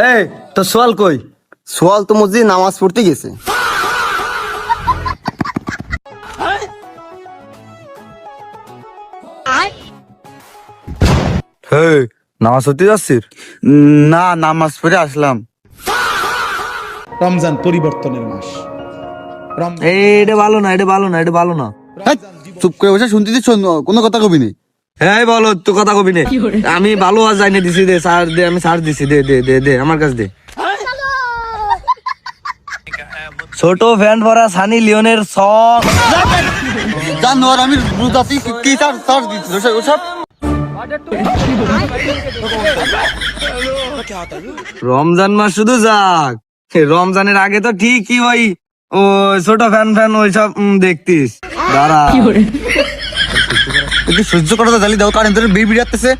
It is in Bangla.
এই তো সোয়াল কই? সোয়াল তো মসজিদে নামাজ পড়তে গেছে। হে, নামাজ পড়তে যাচ্ছিস? না, নামাজ পড়ে আসলাম। রমজান পরিবর্তনের মাস। এটা ভালো না, এটা ভালো না, এটা ভালো না। হেৎ, চুপ করে বসে শুনতে দিচ্ছ, কোনো কথা কবি নি। হ্যাঁ বলো, তো কথা কবি নে। আমি ভালো আজ জানি দিছি, দে স্যার দে, আমি স্যার দিছি, দে দে দে দে আমার কাছে দে। ছোট ফ্যান ভরা সানি লিওনের সং। জানো আর আমি বুঝাচ্ছি কি স্যার স্যার দিচ্ছিল ওসব। রমজান মাস শুধু যাক, রমজানের আগে তো ঠিকই ওই ও ছোট ফ্যান ফ্যান ওইসব দেখতিস। দাঁড়া, একটু সহ্য করা তো জালি দাও, কারণ তোর বিড় বিড়াতেছে।